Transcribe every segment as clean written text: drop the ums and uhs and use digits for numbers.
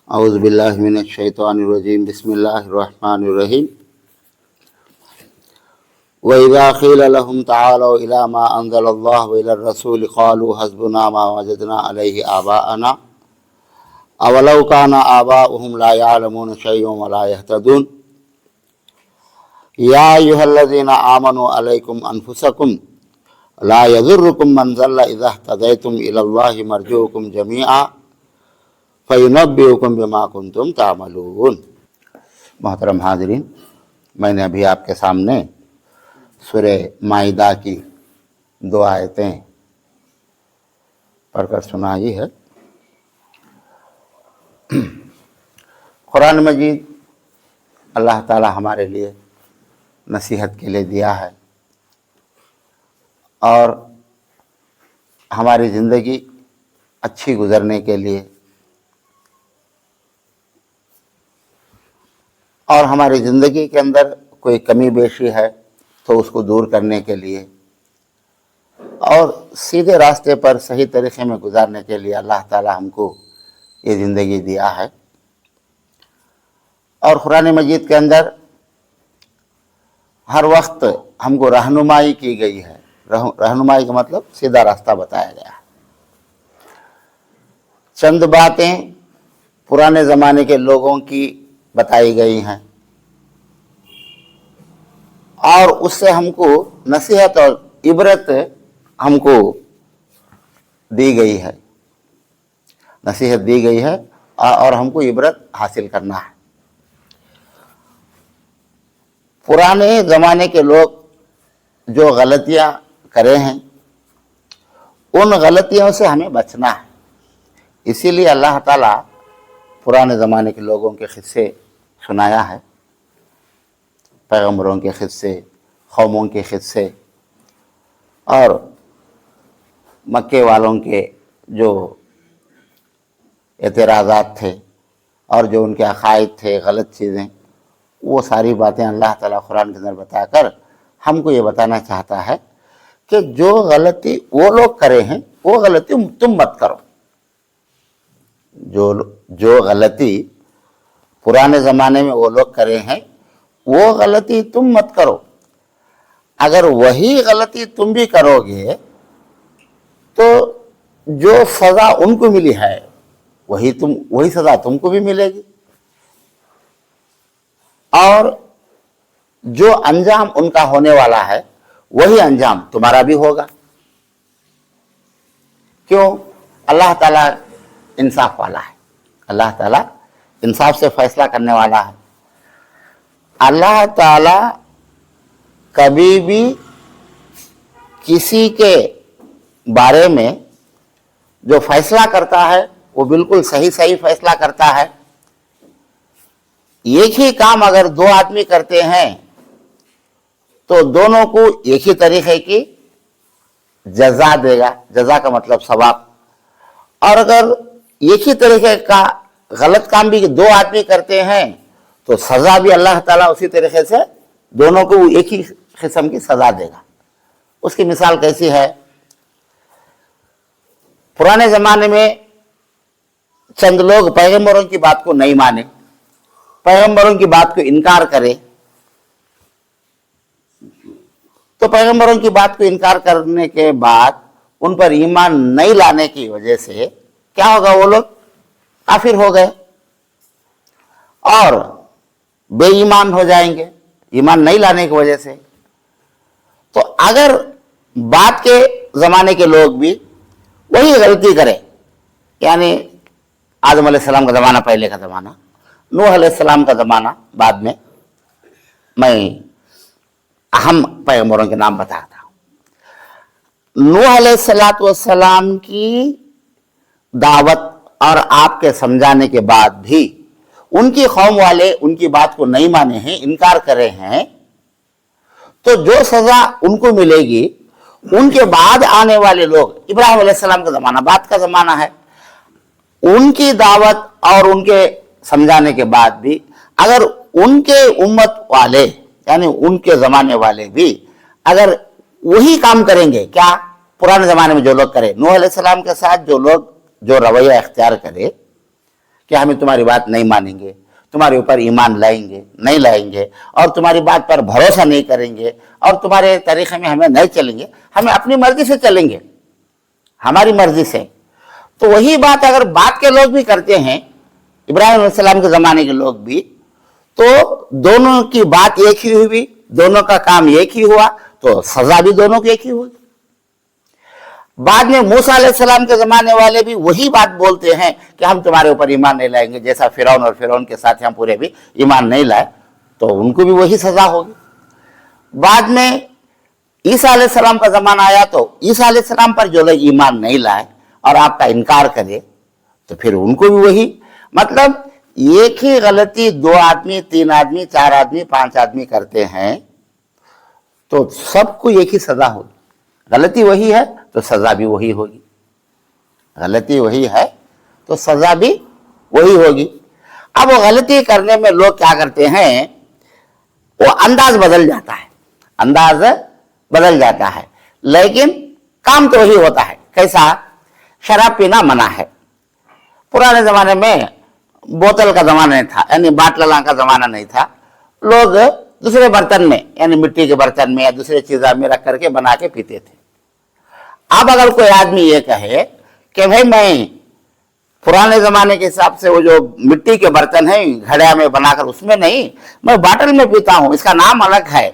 اعوذ باللہ من الشیطان الرجیم بسم اللہ الرحمن الرحیم وَإِذَا قِيلَ لَهُمْ تَعَالَوْا إِلَىٰ مَا أَنزَلَ اللَّهُ وَإِلَى الرَّسُولِ قَالُوا حَسْبُنَا مَا وَجَدْنَا عَلَيْهِ آبَاءَنَا أَوَلَوْ كَانَ آبَاؤُهُمْ لَا يَعْلَمُونَ شَيْئًا وَلَا يَهْتَدُونَ يَا أَيُّهَا الَّذِينَ آمَنُوا عَلَيْكُمْ أَنفُسَكُمْ لَا يَضُرُّكُمْ مَنْ ضَلَّ إِذَا اهْتَدَيْتُمْ إِلَى اللَّهِ مَرْجِعُكُمْ جَمِيعًا فَيُنَبِّئُكُم بِمَا كُنتُمْ تَعْمَلُونَ۔ محترم حاضرین، میں نے ابھی آپ کے سامنے سورہ مائدہ کی 2 آیتیں پڑھ کر سنائی ہے۔ قرآن مجید اللہ تعالی ہمارے لیے نصیحت کے لیے دیا ہے اور ہماری زندگی اچھی گزرنے کے لیے اور ہماری زندگی کے اندر کوئی کمی بیشی ہے تو اس کو دور کرنے کے لیے اور سیدھے راستے پر صحیح طریقے میں گزارنے کے لیے اللہ تعالی ہم کو یہ زندگی دیا ہے۔ اور قرآن مجید کے اندر ہر وقت ہم کو رہنمائی کی گئی ہے۔ رہنمائی کا مطلب سیدھا راستہ بتایا گیا ہے۔ چند باتیں پرانے زمانے کے لوگوں کی بتائی گئی ہیں اور اس سے ہم کو نصیحت اور عبرت ہم کو دی گئی ہے، نصیحت دی گئی ہے اور ہم کو عبرت حاصل کرنا ہے۔ پرانے زمانے کے لوگ جو غلطیاں کرے ہیں ان غلطیوں سے ہمیں بچنا ہے، اسی لیے اللہ تعالیٰ پرانے زمانے کے لوگوں کے قصے سنایا ہے، پیغمبروں کے قصے، قوموں کے قصے اور مکے والوں کے جو اعتراضات تھے اور جو ان کے عقائد تھے، غلط چیزیں، وہ ساری باتیں اللہ تعالیٰ قرآن کے اندر بتا کر ہم کو یہ بتانا چاہتا ہے کہ جو غلطی وہ لوگ کرے ہیں وہ غلطی تم مت کرو۔ جو غلطی پرانے زمانے میں وہ لوگ کرے ہیں وہ غلطی تم مت کرو۔ اگر وہی غلطی تم بھی کرو گے تو جو سزا ان کو ملی ہے وہی سزا تم کو بھی ملے گی اور جو انجام ان کا ہونے والا ہے وہی انجام تمہارا بھی ہوگا۔ کیوں؟ اللہ تعالیٰ انصاف والا ہے، اللہ تعالیٰ انصاف سے فیصلہ کرنے والا ہے۔ اللہ تعالیٰ کبھی بھی کسی کے بارے میں جو فیصلہ کرتا ہے وہ بالکل صحیح فیصلہ کرتا ہے۔ ایک ہی کام اگر 2 آدمی کرتے ہیں تو دونوں کو ایک ہی طریقے کی جزا دے گا، جزا کا مطلب ثواب۔ اور اگر ایک ہی طریقے کا غلط کام بھی 2 آدمی کرتے ہیں تو سزا بھی اللہ تعالیٰ اسی طریقے سے دونوں کو ایک ہی قسم کی سزا دے گا۔ اس کی مثال کیسی ہے؟ پرانے زمانے میں چند لوگ پیغمبروں کی بات کو نہیں مانے، پیغمبروں کی بات کو انکار کرے، تو پیغمبروں کی بات کو انکار کرنے کے بعد ان پر ایمان نہیں لانے کی وجہ سے کیا ہوگا؟ وہ لوگ کافر ہو گئے اور بے ایمان ہو جائیں گے ایمان نہیں لانے کی وجہ سے۔ تو اگر بعد کے زمانے کے لوگ بھی وہی غلطی کرے، یعنی آدم علیہ السلام کا زمانہ پہلے کا زمانہ، نوح علیہ السلام کا زمانہ بعد میں اہم پیغمبروں کے نام بتاتا ہوں۔ نوح علیہ السلام کی دعوت اور آپ کے سمجھانے کے بعد بھی ان کی قوم والے ان کی بات کو نہیں مانے ہیں، انکار کرے ہیں، تو جو سزا ان کو ملے گی ان کے بعد آنے والے لوگ، ابراہیم علیہ السلام کا زمانہ بعد کا زمانہ ہے، ان کی دعوت اور ان کے سمجھانے کے بعد بھی اگر ان کے امت والے یعنی ان کے زمانے والے بھی اگر وہی کام کریں گے، کیا پرانے زمانے میں جو لوگ کرے، نوح علیہ السلام کے ساتھ جو لوگ جو رویہ اختیار کرے कि हमें तुम्हारी बात नहीं मानेंगे, तुम्हारे ऊपर ईमान लाएंगे नहीं लाएंगे, और तुम्हारी बात पर भरोसा नहीं करेंगे, और तुम्हारे तरीक़े में हमें नहीं चलेंगे, हमें अपनी मर्जी से चलेंगे, हमारी मर्जी से। तो वही बात अगर बात के लोग भी करते हैं, इब्राहिम अलैहिस्सलाम के ज़माने के लोग भी, तो दोनों की बात एक ही हुई, दोनों का काम एक ही हुआ, तो सजा भी दोनों की एक ही हुई। बाद में मूसा अलैहिस्सलाम के ज़माने वाले भी वही बात बोलते हैं कि हम तुम्हारे ऊपर ईमान नहीं लाएंगे, जैसा फिरौन और फिरौन के साथ हम पूरे भी ईमान नहीं लाए, तो उनको भी वही सजा होगी। बाद में ईसा अलैहिस्सलाम का ज़माना आया, तो ईसा अलैहिस्सलाम पर जो लोग ईमान नहीं लाए और आपका इनकार करे, तो फिर उनको भी वही, मतलब एक ही गलती 2 आदमी, 3 आदमी, 4 आदमी, 5 आदमी करते हैं तो सबको एक ही सजा होगी। गलती वही है तो सजा भी वही होगी, गलती वही है तो सजा भी वही होगी। अब वो गलती करने में लोग क्या करते हैं, वो अंदाज बदल जाता है, अंदाज बदल जाता है, लेकिन काम तो वही होता है। कैसा? शराब पीना मना है। पुराने जमाने में बोतल का जमाना नहीं था, यानी बाटला का जमाना नहीं था, लोग दूसरे बर्तन में, यानी मिट्टी के बर्तन में या दूसरे चीज़ों में रख करके बना के पीते थे। अब अगर कोई आदमी ये कहे कि भाई मैं पुराने जमाने के हिसाब से वो जो मिट्टी के बर्तन है घड़िया में बनाकर उसमें नहीं, मैं बाटल में पीता हूँ, इसका नाम अलग है,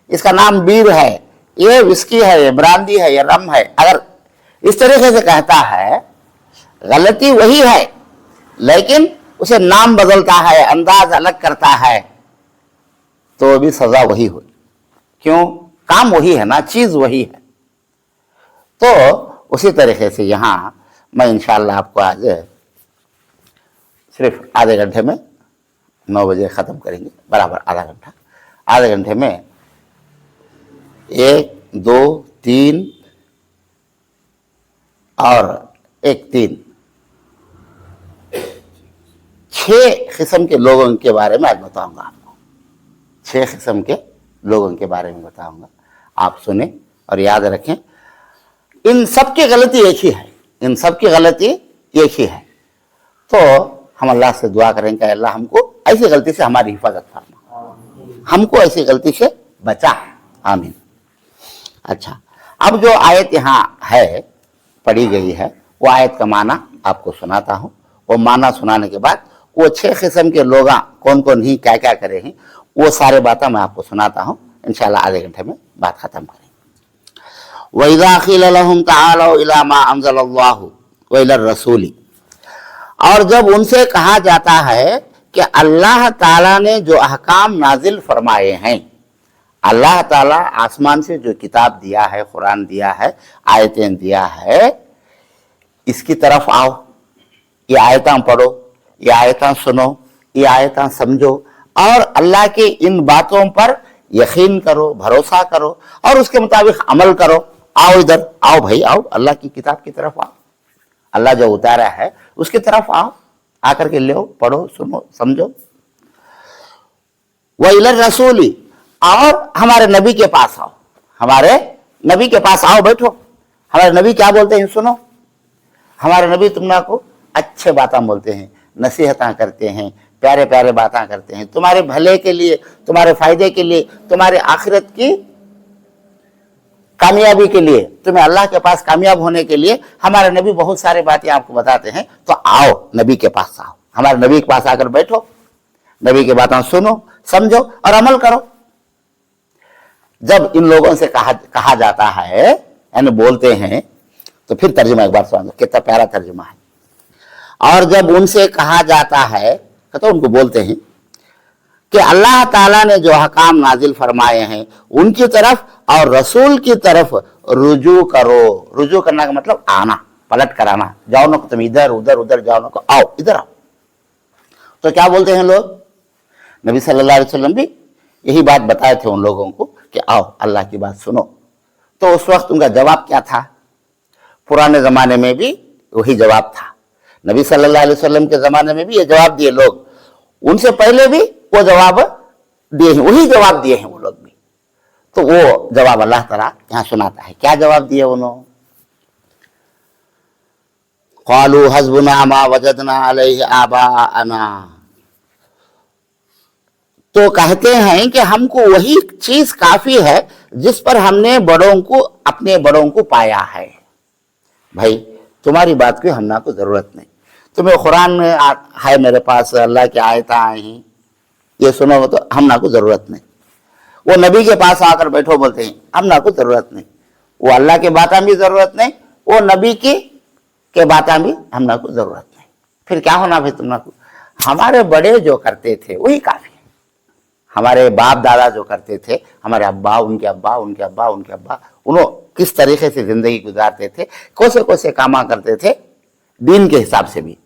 इसका नाम बीर है, ये विस्की है, ये ब्रांदी है, ये रम है, अगर इस तरीके से कहता है, गलती वही है लेकिन उसे नाम बदलता है, अंदाज अलग करता है, तो भी सजा वही हो। क्यों? काम वही है ना, चीज वही है। तो उसी तरीके से यहां मैं इंशाअल्लाह आपको आज सिर्फ आधे घंटे में 9 बजे खत्म करेंगे, बराबर आधा घंटा, आधे घंटे में 1, 2, 3 और 1, 3 6 किस्म के लोगों के बारे में आज बताऊंगा आपको। 6 किस्म के लोगों के बारे में बताऊंगा, आप सुने और याद रखें। इन सब की गलती एक ही है, इन सब की गलती एक ही है। तो हम अल्लाह से दुआ करेंगे, अल्लाह हमको ऐसी गलती से हमारी हिफाजत फरमा, हमको ऐसी गलती से बचा, आमीन। अच्छा, अब जो आयत यहाँ है पढ़ी गई है, वो आयत का माना आपको सुनाता हूँ। वो माना सुनाने के बाद वो 6 किस्म के लोग कौन कौन ही क्या क्या करे हैं, वो सारे बातें मैं आपको सुनाता हूँ। इंशाल्लाह आधे घंटे में बात खत्म करेंगे। वइज़ा क़ील लहुम तआलौ इला मा अंज़लल्लाहु व इला रसूली, और जब उनसे कहा जाता है कि अल्लाह ताला ने जो अहकाम नाजिल फरमाए हैं, अल्लाह ताला आसमान से जो किताब दिया है, कुरान दिया है, आयतें दिया है, इसकी तरफ आओ, ये आयतां पढ़ो, ये आयतां सुनो, ये आयतां समझो, और अल्लाह के इन बातों पर यकीन करो, भरोसा करो और उसके मुताबिक अमल करो। आओ इधर, आओ भाई, आओ अल्लाह की किताब की तरफ आओ, अल्लाह जो उतारा है उसकी तरफ आओ, आकर के लो, पढ़ो, सुनो, समझो। व इलर रसूली, और हमारे नबी के पास आओ, हमारे नबी के पास आओ, बैठो। हमारे नबी क्या बोलते हैं सुनो। हमारे नबी तुमना को अच्छे बातें बोलते हैं, नसीहतें करते हैं, प्यारे प्यारे बातें करते हैं, तुम्हारे भले के लिए, तुम्हारे फायदे के लिए, तुम्हारे आखिरत की कामयाबी के लिए, तुम्हें अल्लाह के पास कामयाब होने के लिए हमारे नबी बहुत सारी बातें आपको बताते हैं। तो आओ नबी के पास आओ, हमारे नबी के पास आकर बैठो, नबी की बातें सुनो, समझो और अमल करो। जब इन लोगों से कहा जाता है, यानी बोलते हैं, तो फिर तर्जुमा एक बार सुनो, कितना प्यारा तर्जुमा है। और जब उनसे कहा जाता है, तो उनको बोलते हैं कि अल्लाह ताला ने जो हकाम नाजिल फरमाए हैं उनकी तरफ और रसूल की तरफ रुजू करो। रुजू करना का मतलब आना, पलट कर आना। जाओ ना तुम इधर उधर, उधर जाओ ना, आओ इधर आओ। तो क्या बोलते हैं लोग? नबी सल्लल्लाहु अलैहि वसल्लम भी यही बात बताए थे उन लोगों को कि आओ अल्लाह की बात सुनो। तो उस वक्त उनका जवाब क्या था? पुराने जमाने में भी वही जवाब था, नबी सल्लल्लाहु अलैहि वसल्लम के जमाने में भी ये जवाब दिए लोग, उनसे पहले भी वो जवाब दिए हैं, वही जवाब दिए हैं वो लोग भी। तो वो जवाब अल्लाह ताला यहाँ सुनाता है। क्या जवाब दिए उन्होंने? क़ालू हस्बुना मा वजदना अलैहि आबाअना, तो कहते हैं कि हमको वही चीज काफी है जिस पर हमने अपने बड़ों को पाया है। भाई तुम्हारी बात की हमना को जरूरत नहीं, तुम्हें कुरान में है मेरे पास, अल्लाह की आयतें आई हैं, ये सुनो तो हमना को जरूरत नहीं। वो नबी के पास आकर बैठो बोलते हैं हमना को जरूरत नहीं, वो अल्लाह के बातें भी जरूरत नहीं, वो नबी के बातें भी हमना को जरूरत नहीं। फिर क्या होना भाई तुमना को? हमारे बड़े जो करते थे वही काफी है। हमारे बाप दादा जो करते थे, हमारे अब्बा, उनके अब्बा, उनके अब्बा, उनके अब्बा, उन्होंने किस तरीके से जिंदगी गुजारते थे, कौसे कौसे कामा करते थे, दीन के हिसाब से भी।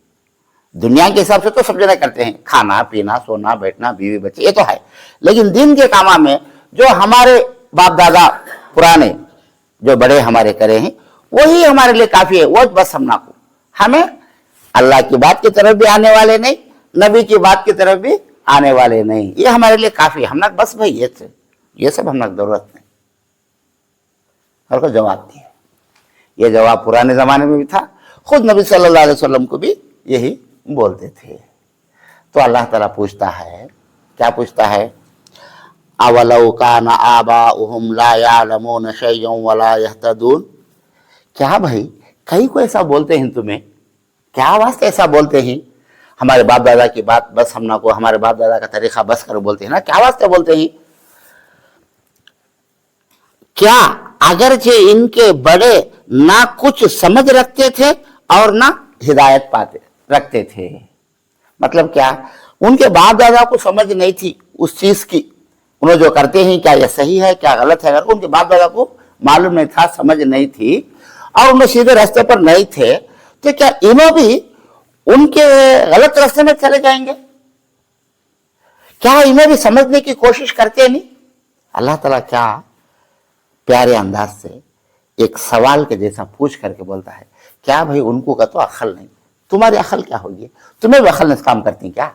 दुनिया के हिसाब से तो सब जने करते हैं, खाना पीना सोना बैठना बीवी बच्चे ये तो है, लेकिन दीन के कामा में जो हमारे बाप दादा पुराने जो बड़े हमारे करे हैं वही हमारे लिए काफी है। वो बस हमें अल्लाह की बात की तरफ भी आने वाले नहीं, नबी की बात की तरफ भी आने वाले नहीं, ये हमारे लिए काफी है। हमने बस भाई ये सब हमने जरूरत नहीं। और को जवाब दिया, ये जवाब पुराने जमाने में भी था, खुद नबी सल्लल्लाहु अलैहि वसल्लम को भी यही बोलते थे। तो अल्लाह ताला पूछता है, क्या पूछता है? अवलौ कान आबाउहुम ला यअलमून शयअन वला यहतदून, क्या भाई कहीं को ऐसा बोलते हैं तुम्हें, क्या वास्ते ऐसा बोलते हैं? हमारे बाप दादा की बात बस हमना को, हमारे बाप दादा का तरीका बस कर बोलते हैं ना, क्या वास्ते बोलते हैं? क्या अगरचे इनके बड़े ना कुछ समझ रखते थे और ना हिदायत पाते रखते थे, मतलब क्या, उनके बाप दादा को समझ नहीं थी उस चीज की, उन्होंने जो करते हैं क्या यह सही है क्या गलत है, अगर उनके बाप दादा को मालूम नहीं था, समझ नहीं थी और उन्हें सीधे रास्ते पर नहीं थे, तो क्या इन्हों भी उनके गलत रास्ते में चले जाएंगे? क्या इन्हें भी समझने की कोशिश करते नहीं? अल्लाह ताला क्या प्यारे अंदाज से एक सवाल के जैसा पूछ करके बोलता है, क्या भाई उनको का तो अक्ल नहीं, तुम्हारी अक्ल क्या होगी? तुम्हें भी अक्ल काम करती क्या?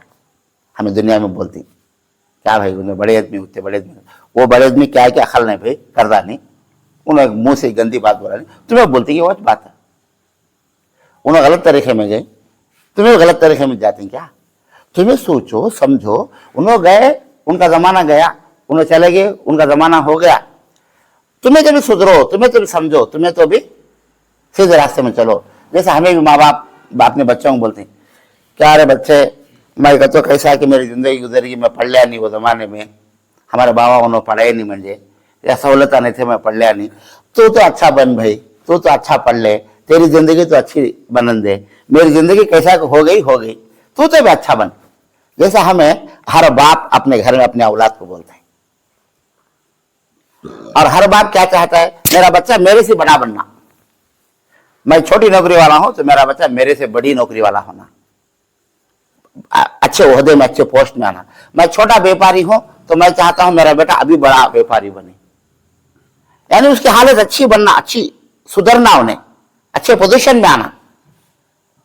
हमें दुनिया में बोलती क्या भाई उन्हें बड़े आदमी होते, बड़े आदमी, वो बड़े आदमी क्या है कि अक्ल नहीं भाई, करदा नहीं, उन्हें मुंह से गंदी बात बोला नहीं, तुम्हें बोलती वो बात है, उन्हें गलत तरीके में गए, तुम्हें गलत तरीके में जाते क्या? तुम्हें सोचो समझो, उन्होंने गए, उनका जमाना गया, उन्हें चले गए, उनका जमाना हो गया, तुम्हें तो भी सुधरो, तुम्हें तो भी समझो, तुम्हें तो भी सीधे रास्ते में चलो। जैसे हमें भी माँ बाप अपने बच्चों को बोलते हैं, क्या रे बच्चे, मैं कहता तो कैसा कि मेरी जिंदगी गुजरी, मैं पढ़ लिया नहीं, वो जमाने में हमारे बाबा उन्होंने पढ़ाई नहीं, मुझे या सहूलत नहीं थे, मैं पढ़ लिया नहीं, तू तो अच्छा बन भाई, तू तो अच्छा पढ़ ले, तेरी जिंदगी तो अच्छी बनन दे, मेरी जिंदगी कैसा हो गई, तू तो भी अच्छा बन। जैसा हमें हर बाप अपने घर में अपने औलाद को बोलता है, और हर बाप क्या चाहता है, मेरा बच्चा मेरे से बड़ा बनना, मैं छोटी नौकरी वाला हूं तो मेरा बच्चा मेरे से बड़ी नौकरी वाला होना, अच्छे ओहदे में अच्छे पोस्ट में आना, मैं छोटा व्यापारी हूं तो मैं चाहता हूं मेरा बेटा अभी बड़ा व्यापारी बने, यानी उसकी हालत अच्छी बनना, अच्छी सुधरना, उन्हें अच्छे पोजीशन में आना।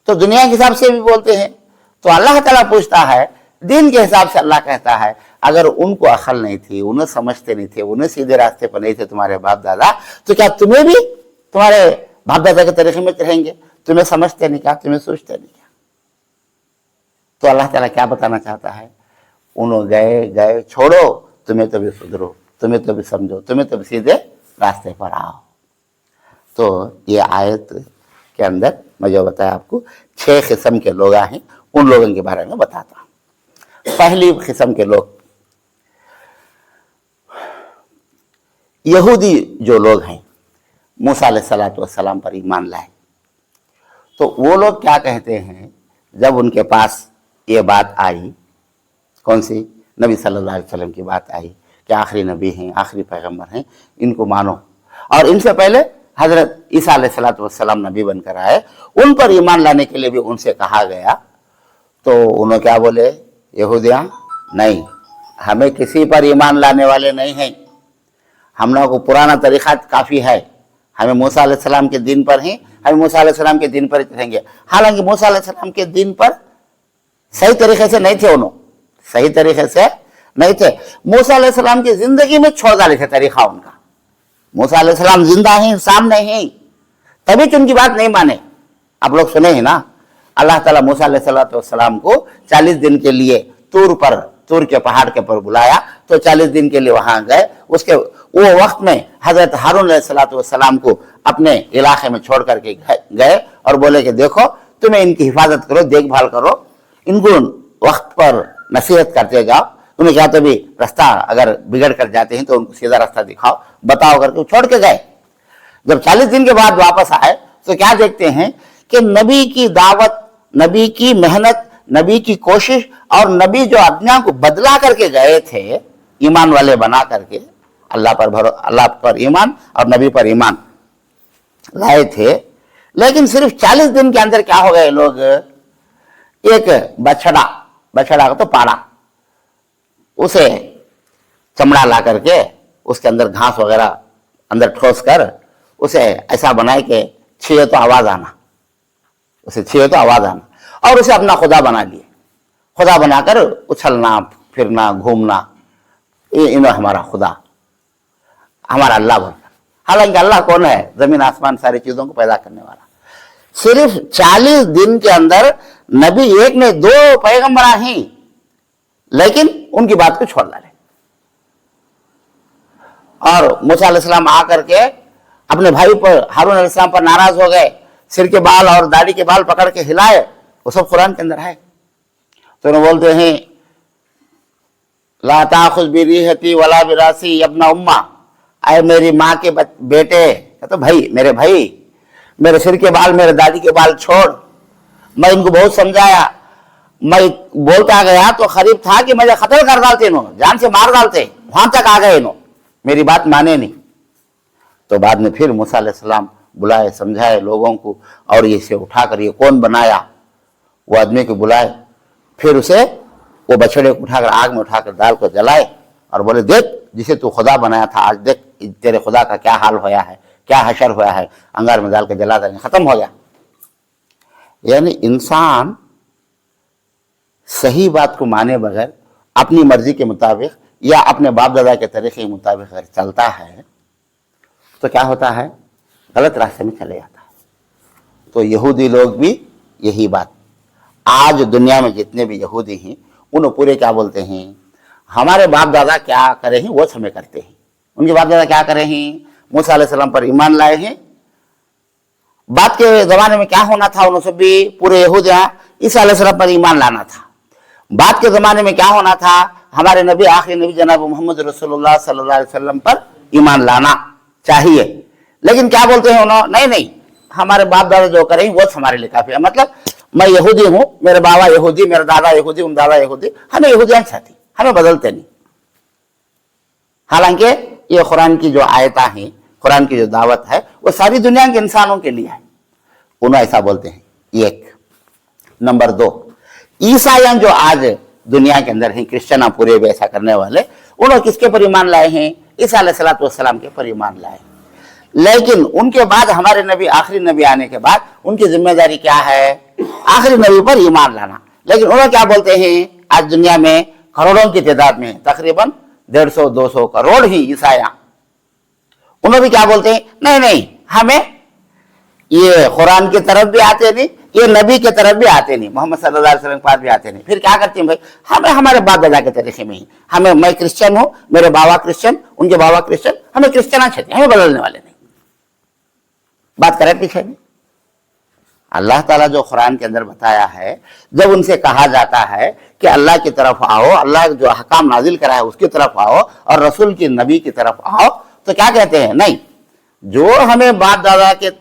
तो दुनिया के हिसाब से भी बोलते हैं। तो अल्लाह ताला पूछता है, दीन के हिसाब से अल्लाह कहता है, अगर उनको अकल नहीं थी, उन्हें समझते नहीं थे, उन्हें सीधे रास्ते पर नहीं थे तुम्हारे बाप दादा, तो क्या तुम्हें भी तुम्हारे बाप दादा के तरीके में रहेंगे? तुम्हें समझते नहीं क्या, तुम्हें सोचते नहीं क्या? तो अल्लाह ताला क्या बताना चाहता है, उन्होंने गए छोड़ो, तुम्हें तो भी सुधरो, तुम्हें तो भी समझो, तुम्हें तो भी सीधे रास्ते पर आओ। तो ये आयत के अंदर मैं जो बताया आपको 6 किस्म के लोग हैं, उन लोगों के बारे में बताता हूं। पहली किस्म के लोग यहूदी जो लोग हैं, मूसा अलैहिस्सलातु वस्सलाम पर ईमान लाए। तो वो लोग क्या कहते हैं, जब उनके पास ये बात आई, कौन सी, नबी सल्लल्लाहु अलैहि वसल्लम की बात आई कि आखिरी नबी हैं, आखिरी पैगंबर हैं, इनको मानो, और इनसे पहले हजरत ईसा अलैहिस्सलातु वस्सलाम नबी बनकर आए, उन पर ईमान लाने के लिए भी उनसे कहा गया। तो उन्होंने क्या बोले, यहूदियाँ, नहीं, हमें किसी पर ईमान लाने वाले नहीं हैं, हम लोगों को पुराना तरीक़ा काफ़ी है, हमें मूसा अलैहिस्सलाम के दिन पर ही, हमें मूसा अलैहिस्सलाम के दिन पर ही रहेंगे। हालांकि मूसा अलैहिस्सलाम के दिन पर सही तरीके से नहीं थे, उन्होंने सही तरीके से नहीं थे, मूसा अलैहिस्सलाम की जिंदगी में छोड़ डाले थे तरीका उनका। मूसा अलैहिस्सलाम जिंदा हैं, सामने हैं, तभी तो उनकी बात नहीं माने, आप लोग सुने ही ना, अल्लाह ताला मूसा अलैहिस्सलाम को 40 दिन के लिए तूर के पहाड़ के पर बुलाया, तो 40 दिन के लिए वहां गए। उसके वो वक्त में हजरत हारून अलैहिस्सलाम को अपने इलाके में छोड़ करके गए और बोले कि देखो तुम्हें इनकी हिफाजत करो, देखभाल करो, इनको वक्त पर नसीहत करते जाओ, तुम्हें क्या तो भी रास्ता अगर बिगड़ कर जाते हैं तो उनको सीधा रास्ता दिखाओ, बताओ करके छोड़ के गए। जब 40 दिन के बाद वापस आए तो क्या देखते हैं कि नबी की दावत, नबी की मेहनत, नबी की कोशिश और नबी जो आज्ञा को बदला करके गए थे, ईमान वाले बना करके अल्लाह पर ईमान और नबी पर ईमान लाए थे, लेकिन सिर्फ 40 दिन के अंदर क्या हो गए लोग, एक बछड़ा का तो पाड़ा, उसे चमड़ा ला करके उसके अंदर घास वगैरह अंदर ठोस कर उसे ऐसा बनाए कि छीए तो आवाज आना, उसे छीए तो आवाज आना, और उसे अपना खुदा बना लिए। खुदा बनाकर उछलना फिरना घूमना, ये हमारा खुदा, हमारा अल्लाह बनकर। हालांकि अल्लाह कौन है? जमीन आसमान सारी चीजों को पैदा करने वाला। सिर्फ 40 दिन के अंदर नबी एक ने 2 पैगंबर ही, लेकिन उनकी बात को छोड़ डाले। और मूसा अलैहिस्सलाम आकर के अपने भाई पर, हारून अलैहिस्सलाम पर नाराज हो गए, सिर के बाल और दाढ़ी के बाल पकड़ के हिलाए, वो सब कुरान के अंदर है। तो उन्हें बोलते हैं ला ताखुज़ बिरीहती वला बिरासी यब्ना उम्मा, आए मेरी माँ के बेटे, तो भाई, मेरे सिर के बाल, मेरे दाढ़ी के बाल छोड़। मैं इनको बहुत समझाया, मैं बोलता गया तो करीब था कि मुझे कत्ल कर डालते, इन्होंने जान से मार डालते, वहां तक आ गए, इन्होंने मेरी बात माने नहीं। तो बाद में फिर मूसा अलैहिस्सलाम बुलाए, समझाए लोगों को, और इसे उठाकर, ये कौन बनाया, वो आदमी को बुलाए, फिर उसे वो बछड़े को उठाकर आग में उठाकर डाल को जलाए और बोले देख जिसे तू खुदा बनाया था, आज देख तेरे खुदा का क्या हाल होया है, क्या हशर होया है, अंगार में डाल के जला देंगे, खत्म हो गया। यानी इंसान सही बात को माने बगैर अपनी मर्जी के मुताबिक या अपने बाप दादा के तरीके के मुताबिक अगर चलता है तो क्या होता है, गलत रास्ते में चले जाता है। तो यहूदी लोग भी यही बात, आज दुनिया में जितने भी यहूदी हैं उन्हें पूरे क्या बोलते हैं, हमारे बाप दादा क्या करे हैं वो हमें करते हैं। उनके बाप दादा क्या करे हैं, मूसा अलैहिस्सलाम पर ईमान लाए हैं। बात के जमाने में क्या होना था, उन्होंने सब भी पूरे यहूदियां ईसा अलैहिस्सलाम पर ईमान लाना था। बात के जमाने में क्या होना था, हमारे नबी, आखिरी नबी जनाब मोहम्मद रसूलुल्लाह सल्लल्लाहु अलैहि वसल्लम पर ईमान लाना चाहिए। लेकिन क्या बोलते हैं उन्होंने, नहीं, हमारे बाप दादा जो करें वो हमारे लिए काफी है। मतलब मैं यहूदी हूं, मेरे बाबा यहूदी, मेरा दादा यहूदी, उन दादा यहूदी, हमें यहूदियां चाहती, हमें बदलते नहीं। हालांकि ये कुरान की जो आयता है, कुरान की जो दावत है, वो सारी दुनिया के इंसानों के लिए है। उन्हें ऐसा बोलते हैं। एक नंबर 2, ईसाइयां जो आज दुनिया के अंदर हैं, क्रिश्चियन पूरे भी ऐसा करने वाले, उन्होंने किसके पर ईमान लाए हैं, ईसा अलैहिस्सलाम के पर ईमान लाए। लेकिन उनके बाद हमारे नबी, आखिरी नबी आने के बाद उनकी जिम्मेदारी क्या है, आखिरी नबी पर ईमान लाना। लेकिन उन्होंने क्या बोलते हैं, आज दुनिया में करोड़ों की तादाद में तकरीबन 150-200 करोड़ ही ईसाइयां, उन्होंने भी क्या बोलते हैं, नहीं नहीं, हमें ये कुरान की तरफ भी आते नहीं, ये नबी की तरफ भी आते नहीं, मोहम्मद सल्लल्लाहु अलैहि वसल्लम के पास भी आते नहीं। फिर क्या करते हैं भाई, हमें हमारे बाप दादा के तरीके में ही, हमें, मैं क्रिश्चियन हूं, मेरे बाबा क्रिश्चियन, उनके बाबा क्रिश्चियन, हमें क्रिश्चियन चाहिए, हमें बदलने वाले नहीं। बात करेक्ट है नहीं? अल्लाह ताला जो कुरान के अंदर बताया है, जब उनसे कहा जाता है कि अल्लाह की तरफ आओ, अल्लाह जो हकाम नाजिल करा है उसकी तरफ आओ और रसूल की नबी की तरफ आओ, तो क्या कहते हैं, नहीं, जो हमें बाप दादा के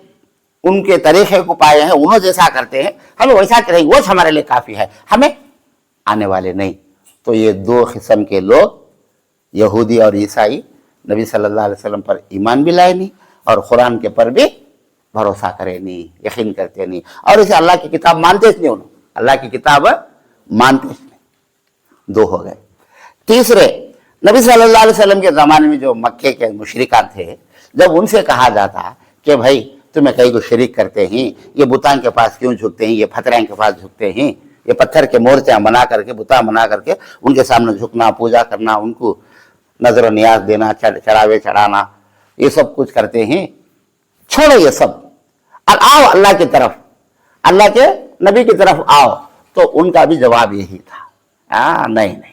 उनके तरीके को पाए हैं, उन्होंने जैसा करते हैं हमें वैसा करेंगे, वो हमारे लिए काफी है, हमें आने वाले नहीं। तो ये 2 किस्म के लोग, यहूदी और ईसाई, नबी सल्लल्लाहु अलैहि वसल्लम पर ईमान भी लाए नहीं और कुरान के पर भी भरोसा करे नहीं, यकीन करते नहीं, और इसे अल्लाह की किताब मानते नहीं, उन्होंने अल्लाह की किताब मानते नहीं। 2 हो गए। तीसरे, नबी सल्लल्लाहु अलैहि वसल्लम के ज़माने में जो मक्के के मुशरिकान थे, जब उनसे कहा जाता कि भाई तुम्हें कहीं को शरीक करते हैं, ये बुतान के पास क्यों झुकते हैं, ये फतरान के पास झुकते हैं, ये पत्थर के मूर्तियां बना करके, बुता बना करके उनके सामने झुकना, पूजा करना, उनको नजर नियाज देना, चढ़ावे चढ़ाना, ये सब कुछ करते हैं, छोड़ो ये सब और आओ अल्लाह की तरफ। अल्लाह के नबी की तरफ आओ। तो उनका भी जवाब यही था, नहीं नहीं,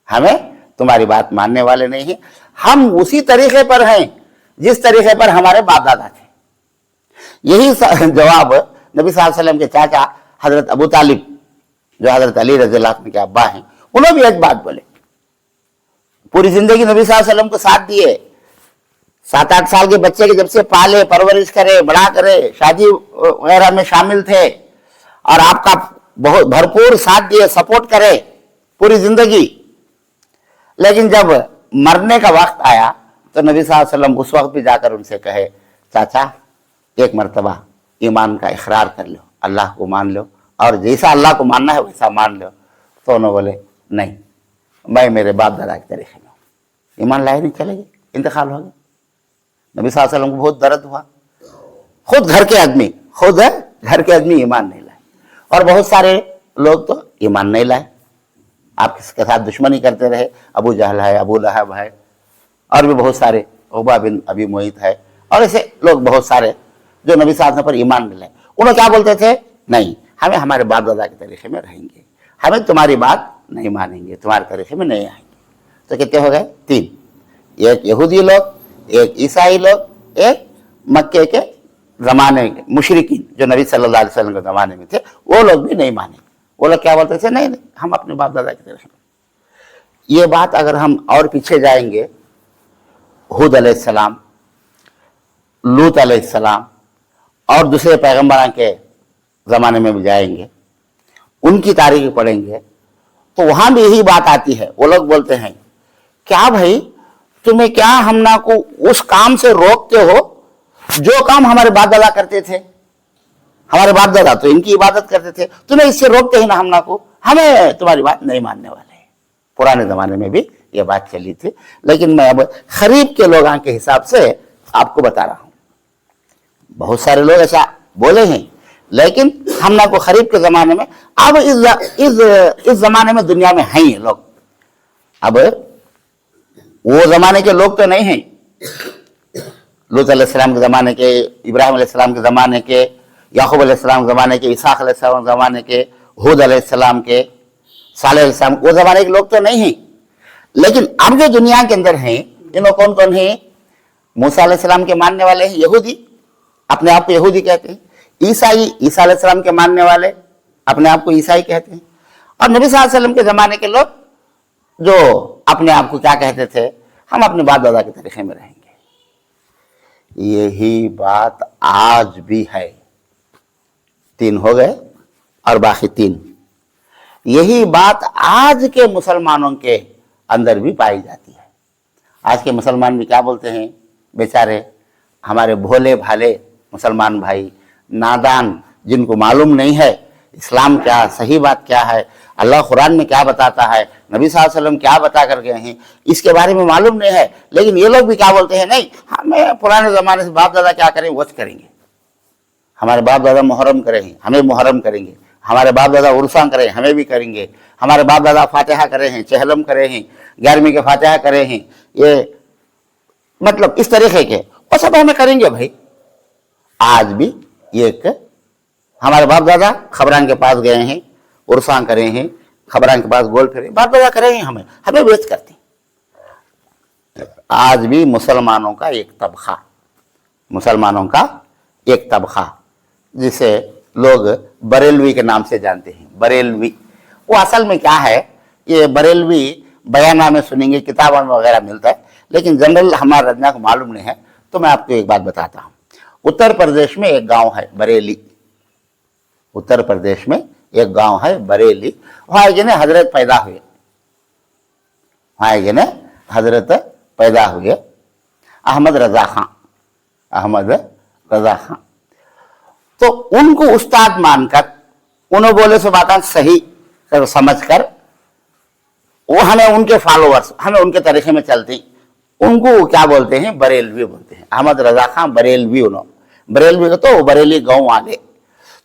हमें तुम्हारी बात मानने वाले नहीं हैं, हम उसी तरीके पर हैं जिस तरीके पर हमारे बाप दादा थे। यही जवाब नबी सल्लल्लाहु अलैहि वसल्लम के चाचा हजरत अबू तालिब, जो हजरत अली रज़ी अल्लाह अन्हु के अब्बा हैं, उन्होंने भी एक बात बोले। पूरी जिंदगी नबी सल्लल्लाहु अलैहि वसल्लम को साथ दिए, 7-8 साल के बच्चे के जब से पाले, परवरिश करे, बड़ा करे, शादी वगैरह में शामिल थे, और आपका बहुत भरपूर साथ दिए, सपोर्ट करे पूरी जिंदगी। लेकिन जब मरने का वक्त आया तो नबी सल्लल्लाहु अलैहि वसल्लम उस वक्त भी जाकर उनसे कहे, चाचा एक मर्तबा ईमान का इकरार कर लो, अल्लाह को मान लो, और जैसा अल्लाह को मानना है वैसा मान लो। तो उन्होंने बोले, नहीं, मैं मेरे बाप दादा के तरीके में ईमान लाए नहीं चलेगी, इंतकाल हो गया। नबी सल्लल्लाहु अलैहि वसल्लम को बहुत दर्द हुआ। खुद घर के आदमी ईमान नहीं लाए, और बहुत सारे लोग तो ईमान नहीं लाए, आपके साथ दुश्मनी करते रहे। अबू जहल है, अबू लहब है, और भी बहुत सारे, उबा बिन अबी मुईत है, और ऐसे लोग बहुत सारे जो नबी साहब पर ईमान नहीं लाए। उन्होंने क्या बोलते थे, नहीं, हमें हमारे बाप दादा के तरीके में रहेंगे, हमें तुम्हारी बात नहीं मानेंगे, तुम्हारे तरीके में नहीं आएंगे। तो कितने हो गए? 3, एक यहूदी लोग, एक ईसाई लोग, एक मक्के के जमाने के मुशरिकीन जो नबी सल्लल्लाहु अलैहि वसल्लम के जमाने में थे, वो लोग भी नहीं माने। वो लोग क्या बोलते थे, नहीं नहीं, हम अपने बाप दादा के तरीके में। ये बात अगर हम और पीछे जाएंगे, हूद अलैहिस्सलाम, लूत अलैहिस्सलाम, और दूसरे पैगंबरों के ज़माने में भी जाएंगे, उनकी तारीख पढ़ेंगे, तो वहाँ भी यही बात आती है। वो लोग बोलते हैं, क्या भाई तुम्हें क्या हमना को उस काम से रोकते हो जो काम हमारे बाप दादा करते थे? हमारे बाप दादा तो इनकी इबादत करते थे, तुम्हें इससे रोकते ही ना हमना को, हमें तुम्हारी बात नहीं मानने वाले। पुराने ज़माने में भी ये बात चली थी, लेकिन मैं अब खरीब के लोगों के हिसाब से आपको बता रहा हूँ। बहुत सारे लोग ऐसा बोले हैं, लेकिन हमना को खरीब के ज़माने में, अब इस ज़माने में दुनिया में हैं ये लोग। अब वो ज़माने के लोग तो नहीं हैं, लूत अलैहिस्सलाम के ज़माने के, इब्राहिम अलैहिस्सलाम के ज़माने के, याकूब अलैहिस्सलाम के ज़माने के, इसहाक अलैहिस्सलाम के ज़माने के, हूद अलैहिस्सलाम के, सालेह अलैहिस्सलाम, वो ज़माने के लोग तो नहीं हैं। लेकिन अब जो दुनिया के अंदर हैं, इन्हों कौन कौन है? मूसा अलैहिस्सलाम के मानने वाले हैं यहूदी, अपने आप को यहूदी कहते हैं। ईसाई, ईसा अलैहिस्सलाम के मानने वाले अपने आप को ईसाई कहते हैं। और नबी सल्लल्लाहु अलैहि वसल्लम के ज़माने के लोग जो अपने आप को क्या कहते थे, हम अपने बाप दादा के तरीके में रहेंगे। यही बात आज भी है। 3 हो गए और बाकी 3। यही बात आज के मुसलमानों के अंदर भी पाई जाती है। आज के मुसलमान भी क्या बोलते हैं, बेचारे हमारे भोले भाले मुसलमान भाई, नादान, जिनको मालूम नहीं है इस्लाम क्या, सही बात क्या है, अल्लाह कुरान में क्या बताता है, नबी सल्लल्लाहु अलैहि वसल्लम क्या बता कर गए हैं, इसके बारे में मालूम नहीं है। लेकिन ये लोग भी क्या बोलते हैं, नहीं, हमें पुराने ज़माने से बाप दादा क्या करें वो करेंगे, हमारे बाप दादा मुहर्रम करें हमें मुहर्रम करेंगे, हमारे बाप दादा उर्सा करें हमें भी करेंगे, हमारे बाप दादा फातिहा करे हैं, चहलम करे हैं, 11वीं के फातिहा करे हैं, ये मतलब इस तरीके के वो सब हमें करेंगे। भाई आज भी एक हमारे बाप दादा खबरान के पास गए हैं, उर्सा करे हैं, खबरान के पास गोल फिरे, बाप दादा करे हैं, हमें वेच करते। आज भी मुसलमानों का एक तबका जिसे लोग बरेलवी के नाम से जानते हैं, बरेलवी, वो असल में क्या है, ये बरेलवी बयाना में सुनेंगे, किताबों में वगैरह मिलता है, लेकिन जनरल हमारे रजना को मालूम नहीं है। तो मैं आपको एक बात बताता हूँ। उत्तर प्रदेश में एक गांव है बरेली, उत्तर प्रदेश में एक गांव है बरेली, वहाँ एक ने हजरत पैदा हुए, अहमद रजा खां। तो उनको उस्ताद मानकर, उन्होंने बोले सो बात सही समझकर, वो हमें उनके फॉलोअर्स, हमें उनके तरीके में चलती, उनको क्या बोलते हैं, बरेलवी बोलते हैं। अहमद रजा खां बरेलवी, बरेलवी को तो बरेली गांव वाले,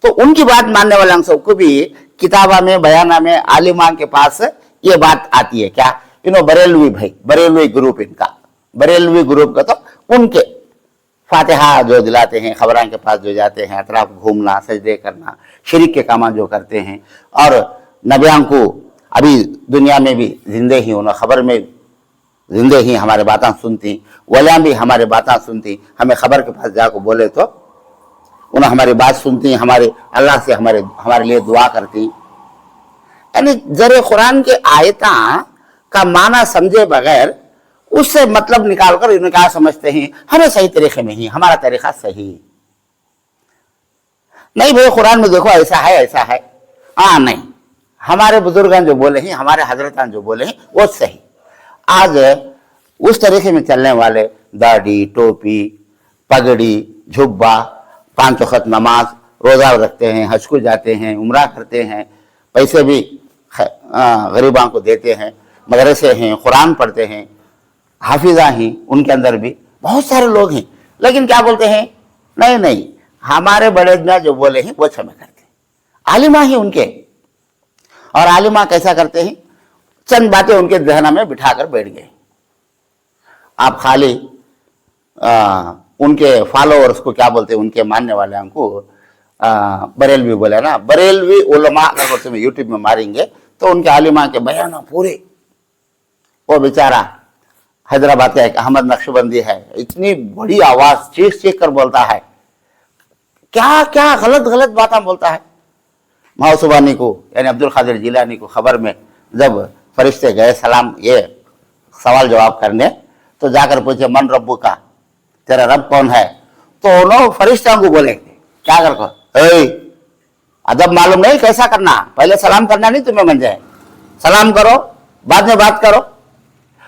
तो उनकी बात मानने वाले हम सबको भी किताबा में, बयाना में, आलिमान के पास ये बात आती है, क्या बरेलवी भाई, बरेलवी ग्रुप, इनका बरेलवी ग्रुप का तो उनके फातिहा जो दिलाते हैं, खबरां के पास जो जाते हैं, अतराफ घूमना, सजदे करना, शिरिक के काम जो करते हैं, और नबियां को अभी दुनिया में भी जिंदे ही उन्हें खबर में जिंदे ही हमारे बातें सुनती, वलियां भी हमारे बातें सुनती, हमें खबर के पास जाकर बोले तो उन्हें हमारी बात सुनती, हमारे अल्लाह से हमारे लिए दुआ करती। यानी जरे कुरान के आयता का माना समझे बगैर उससे मतलब निकालकर इन्हें क्या समझते हैं, हमें सही तरीके में ही, हमारा तरीका सही नहीं। भाई कुरान में देखो ऐसा है ऐसा है, हाँ नहीं, हमारे बुजुर्गन जो बोले हैं, हमारे हजरतान जो बोले हैं वो सही। आज उस तरीके में चलने वाले दाढ़ी, टोपी, पगड़ी, झुब्बा, 5 वक्त नमाज, रोजा रखते हैं, हज को जाते हैं, उम्रा करते हैं, पैसे भी गरीबां को देते हैं, मदरसे हैं, कुरान पढ़ते हैं, हाफिजा ही उनके अंदर भी बहुत सारे लोग हैं, लेकिन क्या बोलते हैं, नहीं नहीं हमारे बड़े जो बोले हैं वो हमें करते हैं। आलिमा ही उनके, और आलिमा कैसा करते हैं, चंद बातें उनके जहन में बिठाकर बैठ गए। आप खाली उनके फॉलोअर्स को क्या बोलते हैं, उनके मानने वाले को बरेलवी बोले ना, बरेलवी उलमा अगर तुम यूट्यूब में मारेंगे तो उनके आलिमा के बयान पूरे, वो बेचारा हैदराबाद का एक अहमद नक्शबंदी है, इतनी बड़ी आवाज चीख चीख कर बोलता है, क्या क्या गलत गलत बातें बोलता है। माउसुबानी को यानी अब्दुल कादिर जिलानी को खबर में जब फरिश्ते गए सलाम ये सवाल जवाब करने, तो जाकर पूछे मन रब्बू का, तेरा रब कौन है, तो उन्होंने फरिश्तों को बोले क्या कर अदब मालूम नहीं कैसा करना, पहले सलाम करना नहीं तुम्हें मन जाए, सलाम करो बाद में बात करो।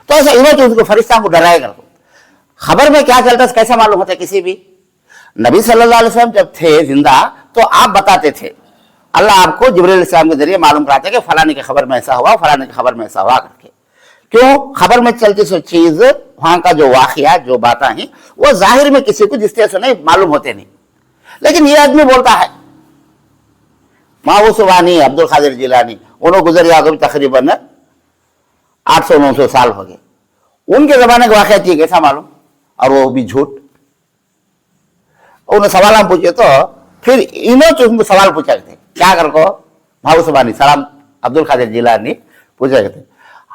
तो ऐसा इन्होंने उसको फरिश्तों को डराया कर। खबर में क्या चलता है कैसा मालूम होता है किसी भी। नबी सल्लल्लाहु अलैहि वसल्लम जब थे जिंदा तो आप बताते थे, अल्लाह आपको जिब्रील इस्लाम के जरिए मालूम कराते कि फलाने की खबर में ऐसा हुआ, फलाने की खबर में ऐसा हुआ करके। क्यों, खबर में चलती सो चीज, वहां का जो वाकया जो बातें हैं वो जाहिर में किसी को जिस तरह से नहीं मालूम होते नहीं, लेकिन ये आदमी बोलता है। माउसुबानी अब्दुल कादिर जिलानी उन्होंने गुजर गया तकरीबन 800-900 साल हो गए, उनके जमाने का वाकया थी कैसा मालूम, और वो भी झूठ। उन्हें सवाल पूछे तो फिर इन्होंने तुमको सवाल पूछा थे क्या कर को, माउसुबानी सलाम अब्दुल कादिर जिलानी पूछा थे,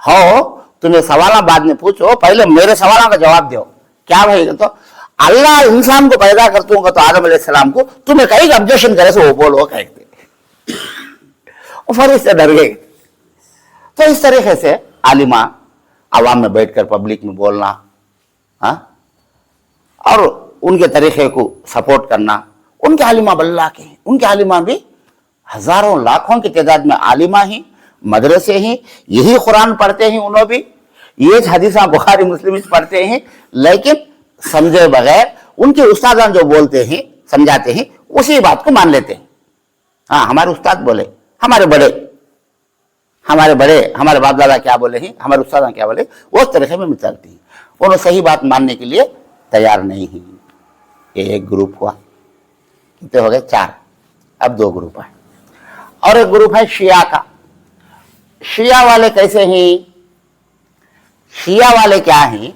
हो तुम्हें सवाल बाद में पूछो, पहले मेरे सवालों का जवाब दो। क्या भाई, तो अल्लाह इंसान को पैदा करता हूँ तो आदम अलैहिस्सलाम को तुम्हें कहीं ऑब्जेक्शन करे से वो बोलो कहते, फरिश्ते डर गए। तो इस तरीके से आलिमा आवाम में बैठकर पब्लिक में बोलना, हाँ, और उनके तरीके को सपोर्ट करना। उनके आलिमा बल्ला के, उनके आलिमा भी हजारों लाखों की तादाद में आलिमा ही, मदरसे ही, यही कुरान पढ़ते हैं, उन्होंने भी ये हदीसा बुखारी मुस्लिम पढ़ते हैं, लेकिन समझे बगैर उनके उस्ताद जो बोलते हैं समझाते हैं उसी बात को मान लेते हैं। हाँ, हमारे उस्ताद बोले, हमारे बड़े हमारे बाप दादा क्या बोले हैं, हमारे उस्ताद क्या बोले, उस तरीके में चलती है। उन्होंने सही बात मानने के लिए तैयार नहीं है। ये एक ग्रुप हुआ, कितने हो गए, 4, अब 2 ग्रुप है। और एक ग्रुप है शिया का। शिया वाले कैसे हैं, शिया वाले क्या हैं,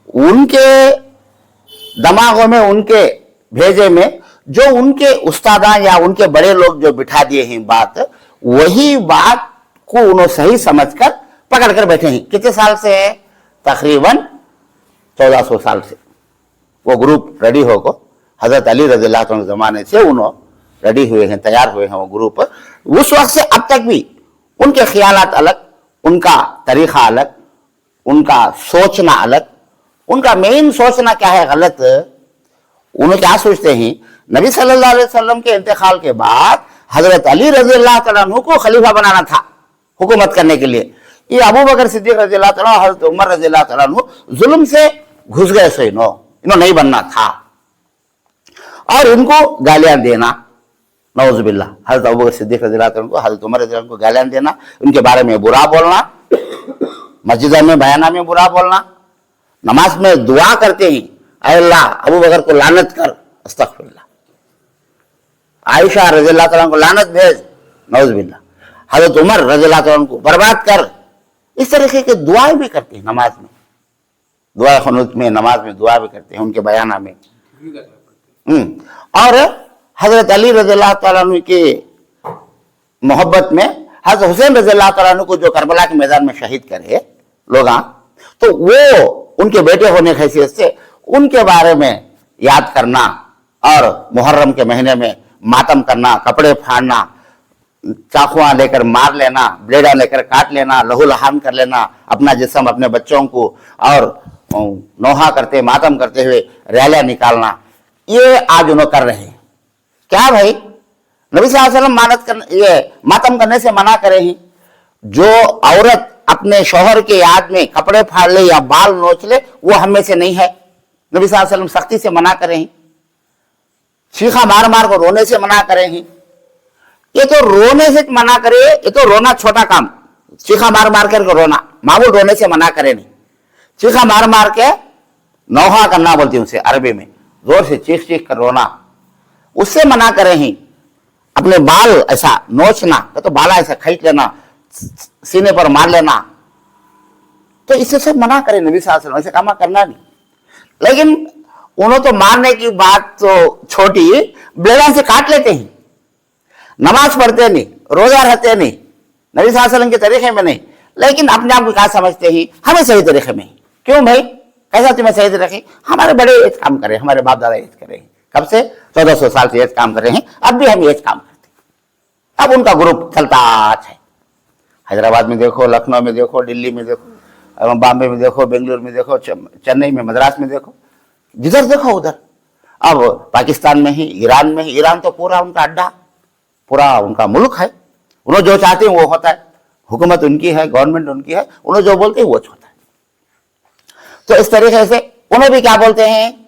उनके दिमागों में, उनके भेजे में जो उनके उस्तादा या उनके बड़े लोग जो बिठा दिए हैं बात, वही बात को उन्होंने सही समझकर पकड़ कर बैठे हैं। कितने साल से है, तकरीबन 1400 साल से वो ग्रुप रेडी होगा। हजरत अली रज़ियल्लाहु अन्हु के जमाने से उन्होंने रेडी हुए हैं, तैयार हुए हैं वो ग्रुप। उस वक्त से अब तक भी उनके ख्यालात अलग, उनका तरीका अलग, उनका सोचना अलग। उनका मेन सोचना क्या है, गलत। उन्हें क्या सोचते हैं, नबी सल्लल्लाहु अलैहि वसल्लम के इंतकाल के बाद हजरत अली रज़ियल्लाहु तआला अन्हु को खलीफा बनाना था हुकूमत करने के लिए। ये अबू बकर सिद्दीक रज़ियल्लाहु तआला, हजरत उमर रज़ियल्लाहु तआला अन्हु जुल्म से घुस गए, सो इन्हों नहीं बनना था, और इनको गालियां देना, नौजुबिल्लाह। हजरत अबू बकर सिद्दीक रज़ियल्लाहु तआला को, हजरत उमर रज़ियल्लाहु को गालियां देना, उनके बारे में बुरा बोलना, मस्जिद में बयाना में बुरा बोलना, नमाज में दुआ करते ही अल्लाह अबू बकर को लानत कर, अस्तगफिरुल्लाह, आयशा रज़ियल्लाहु तआला को लानत भेज, नौजुबिल्लाह, हजरत उमर रज़ियल्लाहु तआला को बर्बाद कर। इस तरीके के दुआएं भी करते हैं नमाज में, दुआ खुनूत में, नमाज में दुआ भी करते हैं उनके बयाना में। और हजरत अली रज़ियल्लाहु तआला अन्हु की मोहब्बत में हजरत हुसैन रज़ियल्लाहु तआला अन्हु को जो करबला के मैदान में शहीद करे लोग, तो वो उनके बेटे होने की हैसियत से उनके बारे में याद करना और मुहर्रम के महीने में मातम करना, कपड़े फाड़ना, चाकुआ लेकर मार लेना, ब्लेडा लेकर काट लेना, लहू लहान कर लेना अपना जिस्म, अपने बच्चों को, और नोहा करते मातम करते हुए रैलियां निकालना, ये आज उन्होंने कर रहे हैं। क्या भाई, नबी सल्लल्लाहु अलैहि वसल्लम ये मातम करने से मना करे हैं। जो औरत अपने शौहर के याद में कपड़े फाड़ ले या बाल नोच ले, वो हम में से नहीं है। नबी सल्लल्लाहु अलैहि वसल्लम सख्ती से मना करे हैं। चीखा मार मार को रोने से मना करे हैं। ये तो रोने से मना करे, ये तो रोना छोटा काम, चीखा मार मार कर रोना, मामूल रोने से मना करे नहीं। चीखा मार मार के नौहा करना बोलती उसे अरबी में, जोर से चीख चीख कर रोना, उससे मना करे ही। अपने बाल ऐसा नोचना, तो बाला ऐसा खींच लेना, सीने पर मार लेना, तो इससे सब मना करे नबी सल्लल्लाहु अलैहि वसल्लम, ऐसे काम करना नहीं। लेकिन उन्होंने तो मारने की बात तो छोटी, ब्लेडा से काट लेते हैं, नमाज पढ़ते नहीं, रोजा रहते नहीं, नबी सल्लल्लाहु अलैहि वसल्लम के तरीके में नहीं, लेकिन अपने आप को क्या समझते ही हमें सही तरीके में। क्यों भाई, कैसा तुम्हें सही तरीके? हमारे बड़े ये काम करे, हमारे बाप दादा ये करे, कब से 1400 साल से ये काम कर रहे हैं, अब भी हम ये काम करते हैं। अब उनका ग्रुप चलता है, हैदराबाद में देखो, लखनऊ में देखो, दिल्ली में देखो, बॉम्बे में देखो, बेंगलुरु में देखो, चेन्नई में, मद्रास में देखो, जिधर देखो उधर। अब पाकिस्तान में ही, ईरान में ही, ईरान तो पूरा उनका अड्डा, पूरा उनका मुल्क है। उन्होंने जो चाहते हैं वो होता है, हुकूमत उनकी है, गवर्नमेंट उनकी है, उन्होंने जो बोलते हैं वो होता है। तो इस तरीके से उन्हें भी क्या बोलते हैं,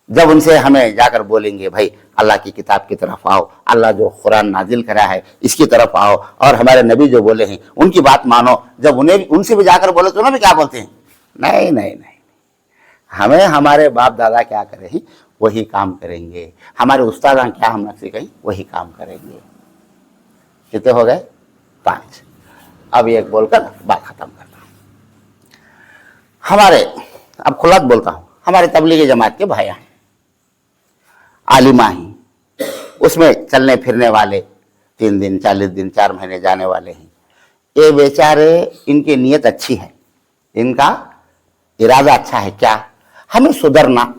जब उनसे हमें जाकर बोलेंगे भाई अल्लाह की किताब की तरफ आओ, अल्लाह जो कुरान नाजिल करा है इसकी तरफ आओ, और हमारे नबी जो बोले हैं उनकी बात मानो, जब उन्हें उनसे भी जाकर बोले तो उन्हें भी क्या बोलते हैं, नहीं नहीं नहीं, हमें हमारे बाप दादा क्या करे हैं वही काम करेंगे, हमारे उस्ताद क्या हमने सीखे वही काम करेंगे। कितने हो गए? 5। अब एक बोलकर बात खत्म करता हूं। हमारे, अब खुलात बोलता हूं, हमारे तबलीगी जमात के भाई हैं, आलिमा ही, उसमें चलने फिरने वाले, 3 दिन 40 दिन 4 महीने जाने वाले हैं। ये बेचारे, इनकी नीयत अच्छी है, इनका इरादा अच्छा है, क्या हमें सुधरना,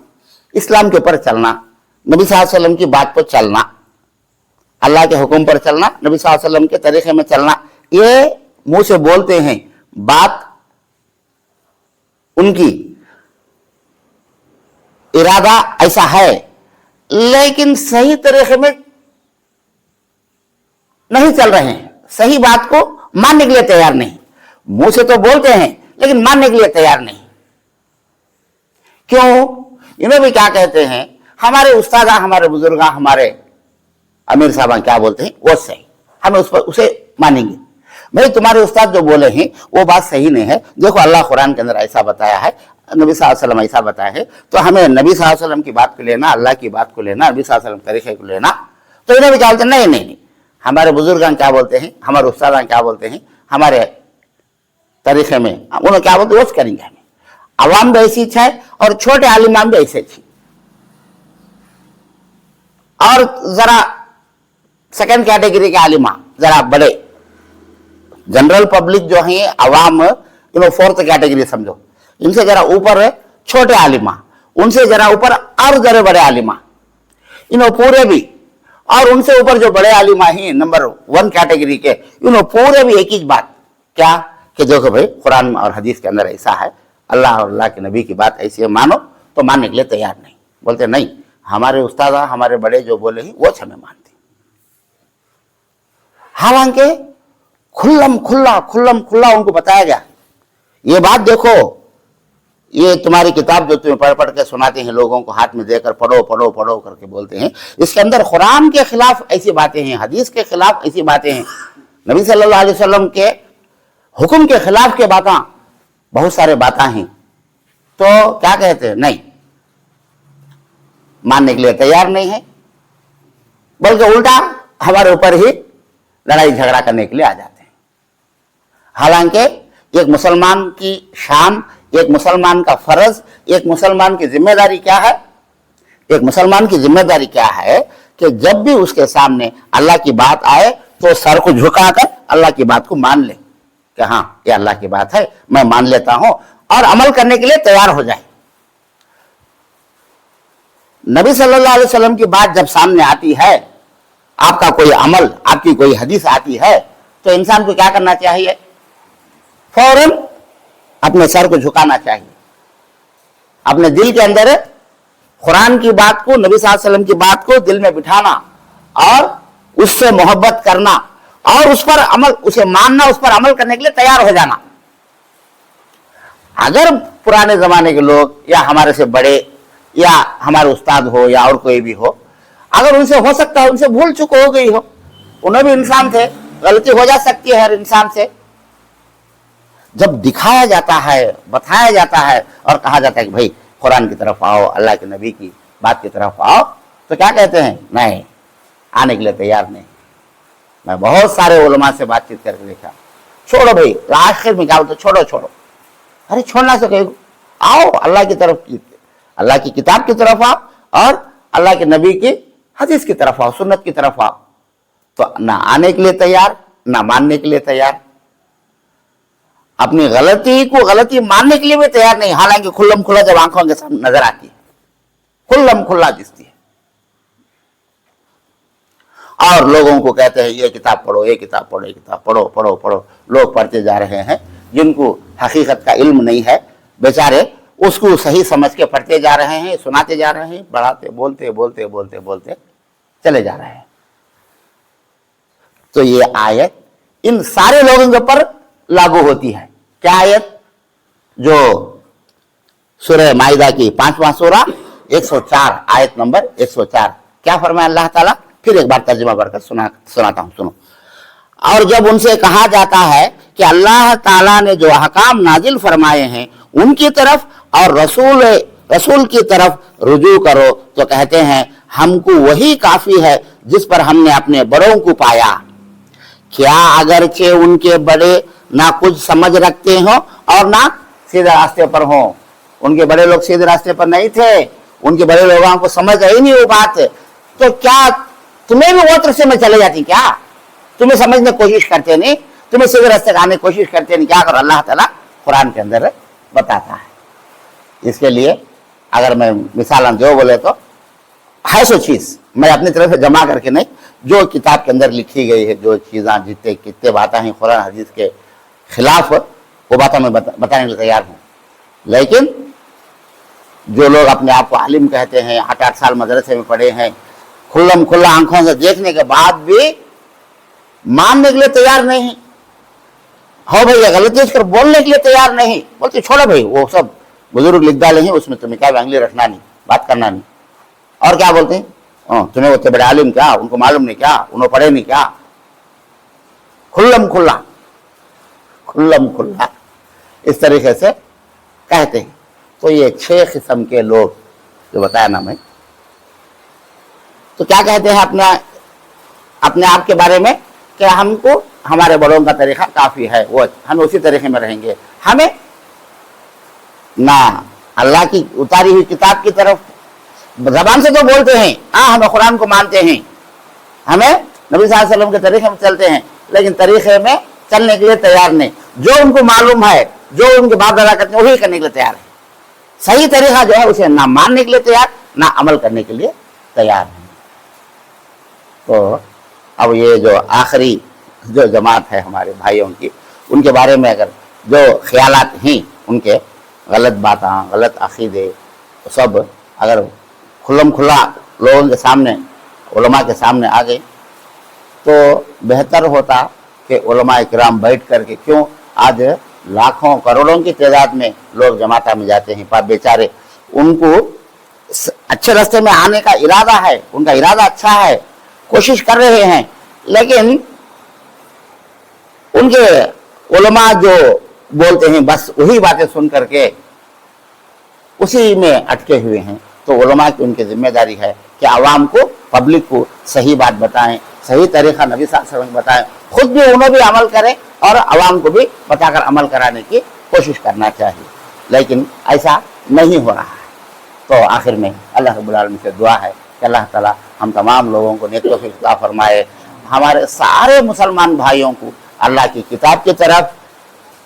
इस्लाम के ऊपर चलना, नबी सल्लल्लाहु अलैहि वसल्लम की बात पर चलना, अल्लाह के हुक्म पर चलना, नबी सल्लल्लाहु अलैहि वसल्लम के तरीके में चलना। ये मुंह से बोलते हैं, बात उनकी इरादा ऐसा है, लेकिन सही तरीके में नहीं चल रहे हैं, सही बात को मानने के लिए तैयार नहीं। मुंह से तो बोलते हैं लेकिन मानने के लिए तैयार नहीं। क्यों? इन्हें भी क्या कहते हैं, हमारे उस्ताद, हमारे बुजुर्ग, हमारे अमीर साहब क्या बोलते हैं वो सही, हमें उस पर उसे मानेंगे। भाई तुम्हारे उस्ताद जो बोले हैं वो बात सही नहीं है, देखो अल्लाह कुरान के अंदर ऐसा बताया है, नबी सल्लल्लाहु अलैहि वसल्लम ऐसा बताया है, तो हमें नबी सल्लल्लाहु अलैहि वसल्लम की बात को लेना, अल्लाह की बात को लेना, नबी सल्लल्लाहु अलैहि वसल्लम तरीके को लेना। तो इन्हें भी क्या बोलते हैं, नहीं नहीं नहीं, हमारे बुजुर्ग क्या बोलते हैं, हमारे उस्ताद क्या बोलते हैं, हमारे तरीके में उन्होंने क्या बोलते वो करेंगे। हमें अवाम भी ऐसी इच्छा है और छोटे आलिमाम भी ऐसे थी। और जरा सेकंड कैटेगरी के आलिमा, जरा बड़े जनरल पब्लिक जो है अवाम, इन्हों 4th कैटेगरी समझो, इनसे जरा ऊपर है छोटे आलिमा, उनसे जरा ऊपर और जरा बड़े आलिमा, इन्हों पूरे भी, और उनसे ऊपर जो बड़े आलिमा हैं नंबर 1 कैटेगरी के, इन्हों पूरे भी एक ही बात, क्या कि देखो भाई कुरान और हदीस के अंदर ऐसा है, अल्लाह और अल्लाह के नबी की बात ऐसी है, मानो, तो मानने के लिए तैयार नहीं। बोलते नहीं, हमारे उस्ताद, हमारे बड़े जो बोले हैं वो हमें मानते। हालांकि खुल्लम खुल्ला उनको बताया गया, ये बात देखो, ये तुम्हारी किताब जो तुम्हें पढ़ पढ़ के सुनाते हैं लोगों को, हाथ में देकर पढ़ो पढ़ो पढ़ो करके बोलते हैं, इसके अंदर कुरान के खिलाफ ऐसी बातें हैं, हदीस के खिलाफ ऐसी बातें हैं, नबी सल्लल्लाहु अलैहि वसल्लम के हुक्म के खिलाफ के बातें, बहुत सारे बातें हैं। तो क्या कहते हैं, नहीं मानने के लिए तैयार नहीं है, बल्कि उल्टा हमारे ऊपर ही लड़ाई झगड़ा करने के लिए आ जाते हैं। हालांकि एक मुसलमान की शान, एक मुसलमान का फर्ज, एक मुसलमान की जिम्मेदारी क्या है, ایک مسلمان کی ذمہ داری کیا ہے کہ جب بھی اس کے سامنے اللہ کی بات آئے تو سر کو جھکا کر اللہ کی بات کو مان لے کہ ہاں یہ اللہ کی بات ہے، میں مان لیتا ہوں، اور عمل کرنے کے لیے تیار ہو جائے۔ نبی صلی اللہ علیہ وسلم کی بات جب سامنے آتی ہے، آپ کا کوئی عمل، آپ کی کوئی حدیث آتی ہے، تو انسان کو کیا کرنا چاہیے؟ فوراً اپنے سر کو جھکانا چاہیے، اپنے دل کے اندر قرآن کی بات کو، نبی صلی اللہ علیہ وسلم کی بات کو دل میں بٹھانا اور اس سے محبت کرنا اور اس پر عمل، اسے ماننا، اس پر عمل کرنے کے لیے تیار ہو جانا۔ اگر پرانے زمانے کے لوگ یا ہمارے سے بڑے یا ہمارے استاد ہو یا اور کوئی بھی ہو، اگر ان سے ہو سکتا ہے ان سے بھول چک ہو گئی ہو، انہیں بھی انسان تھے، غلطی ہو جا سکتی ہے ہر انسان سے، جب دکھایا جاتا ہے، بتایا جاتا ہے اور کہا جاتا ہے کہ بھائی قرآن کی طرف آؤ، اللہ کے نبی کی بات کی طرف آؤ، تو کیا کہتے ہیں؟ نہیں، آنے کے لیے تیار نہیں۔ میں بہت سارے علماء سے بات چیت کر کے دیکھا، چھوڑو بھائی، آخر میں کیا ہوتا، چھوڑو، ارے چھوڑنا سے کہیں آؤ، اللہ کی طرف، اللہ کی کتاب کی طرف آؤ اور اللہ کے نبی کی حدیث کی طرف آؤ، سنت کی طرف آؤ۔ تو نہ آنے کے لیے تیار، نہ ماننے کے لیے تیار، اپنی غلطی کو غلطی ماننے کے لیے بھی تیار نہیں، حالانکہ کھلم کھلا جب آنکھوں کے سامنے نظر آتی ہے، کھلم کھلا دستی ہے، اور لوگوں کو کہتے ہیں یہ کتاب پڑھو، یہ کتاب پڑھو، یہ کتاب پڑھو، لوگ پڑھتے جا رہے ہیں، جن کو حقیقت کا علم نہیں ہے، بیچارے اس کو صحیح سمجھ کے پڑھتے جا رہے ہیں، سناتے جا رہے ہیں، بڑھاتے بولتے چلے جا رہے ہیں۔ تو یہ آیت ان سارے لوگوں کے اوپر لاگو ہوتی ہے۔ کیا آیت؟ جو سورہ مائدہ کی 5واں سورہ 104 آیت نمبر 104، کیا فرمایا اللہ تعالیٰ؟ پھر ایک بار ترجمہ پڑھ کر سناتا ہوں، سنو۔ اور جب ان سے کہا جاتا ہے کہ اللہ تعالیٰ نے جو احکام نازل فرمائے ہیں ان کی طرف اور رسول کی طرف رجوع کرو، تو کہتے ہیں ہم کو وہی کافی ہے جس پر ہم نے اپنے بڑوں کو پایا، کیا اگرچہ ان کے بڑے نہ کچھ سمجھ رکھتے ہوں اور نہ سیدھے راستے پر ہوں۔ ان کے بڑے لوگ سیدھے راستے پر نہیں تھے، ان کے بڑے لوگوں کو سمجھ آئی نہیں وہ بات، تو کیا تمہیں بھی وہ راستے میں چلے جاتی؟ کیا تمہیں سمجھنے کی کوشش کرتے نہیں؟ تمہیں سیدھے راستے آنے کی کوشش کرتے نہیں؟ کیا کرو، اللہ تعالیٰ قرآن کے اندر بتاتا ہے۔ اس کے لیے اگر میں مثال جو بولے تو ہے سو چیز، میں اپنی طرف سے جمع کر کے نہیں، جو کتاب کے اندر لکھی گئی ہے، جو چیزاں کتنے باتیں ہیں قرآن حدیث کے خلاف، وہ باتیں میں بتانے کے لیے تیار ہوں۔ لیکن جو لوگ اپنے آپ کو عالم کہتے ہیں، 8 سال مدرسے میں پڑھے ہیں، کھلم کھلا آنکھوں سے دیکھنے کے بعد بھی ماننے کے لیے تیار نہیں، ہو بھائی یہ غلطی اس کر بولنے کے لیے تیار نہیں، بولتے چھوڑو بھائی، وہ سب بزرگ لکھ ڈالے ہیں، اس میں تمہیں کیا انگلی رکھنا نہیں، بات کرنا نہیں۔ اور کیا بولتے ہیں؟ تمہیں وہ بڑے عالم کیا، ان کو معلوم نہیں کیا، انہوں پڑھے نہیں کیا، کھلم کھلا اس طریقے سے کہتے ہیں۔ تو یہ 6 قسم کے لوگ جو بتایا نا میں، تو کیا کہتے ہیں اپنے آپ کے بارے میں کہ ہم کو ہمارے بڑوں کا طریقہ کافی ہے، وہ ہم اسی طریقے میں رہیں گے، ہمیں نہ اللہ کی اتاری ہوئی کتاب کی طرف، زبان سے تو بولتے ہیں ہاں ہم قرآن کو مانتے ہیں، ہمیں نبی صلی اللہ علیہ وسلم کے طریقے میں چلتے ہیں، لیکن طریقے میں چلنے کے لیے تیار نہیں، جو ان کو معلوم ہے، جو ان کے باپ دادا کرتے ہیں وہی کرنے کے لیے تیار ہے، صحیح طریقہ جو ہے اسے نہ ماننے کے لیے تیار، نہ عمل کرنے کے لیے تیار ہے۔ تو اب یہ جو آخری جو جماعت ہے ہمارے بھائیوں کی، ان کے بارے میں اگر جو خیالات ہیں، ان کے غلط باتیں، غلط عقیدے سب اگر کھلم کھلا لوگوں کے سامنے، علماء کے سامنے آ گئے تو بہتر ہوتا کہ علماء کرام بیٹھ کر کے، کیوں آج لاکھوں کروڑوں کی تعداد میں لوگ جماعتوں میں جاتے ہیں، بیچارے ان کو اچھے راستے میں آنے کا ارادہ ہے، ان کا ارادہ اچھا ہے، کوشش کر رہے ہیں، لیکن ان کے علماء جو بولتے ہیں بس وہی باتیں سن کر کے اسی میں اٹکے ہوئے ہیں۔ تو علماء کی ان کی ذمہ داری ہے کہ عوام کو، پبلک کو صحیح بات بتائیں، صحیح طریقہ نبی صلی اللہ علیہ وسلم بتائیں، خود بھی انہوں بھی عمل کریں اور عوام کو بھی بتا کر عمل کرانے کی کوشش کرنا چاہیے، لیکن ایسا نہیں ہو رہا ہے۔ तो आखिर में अल्लाह रब्बुल आलमीन से दुआ है कि अल्लाह ताला हम तमाम लोगों को नेक तौफीक अता फरमाए, हमारे सारे मुसलमान भाइयों को अल्लाह की किताब की तरफ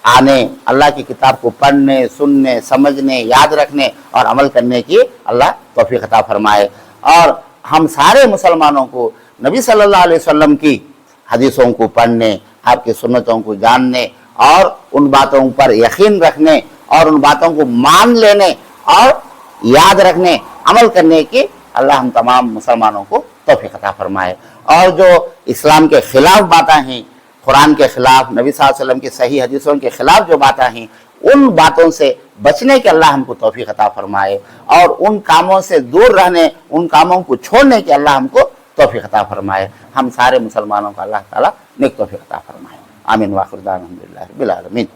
आने, अल्लाह की किताब को पढ़ने, सुनने, समझने, याद रखने और अमल करने की अल्लाह तौफीक अता फरमाए। और हम सारे मुसलमानों को नबी सल्लल्लाहु अलैहि वसल्लम की हदीसों को पढ़ने, आपकी सुन्नतों को जानने और उन बातों पर यकीन रखने और उन बातों को मान लेने और याद रखने, अमल करने की अल्लाह हम तमाम मुसलमानों को तौफीक अता फरमाए। और जो इस्लाम के खिलाफ बातें हैं, कुरान के खिलाफ, नबी सल्लल्लाहु अलैहि वसल्लम की सही हदीसों के खिलाफ जो बातें हैं, उन बातों से बचने के अल्लाह हमको तौफीक अता फरमाए और उन कामों से दूर रहने, उन कामों को छोड़ने के अल्लाह हमको तौफीक अता फरमाए। हम सारे मुसलमानों का अल्लाह ताला नेक तौफीक अता फरमाए। आमीन। वाखिर दाअवाना अल्हम्दुलिल्लाहि रब्बिल आलमीन।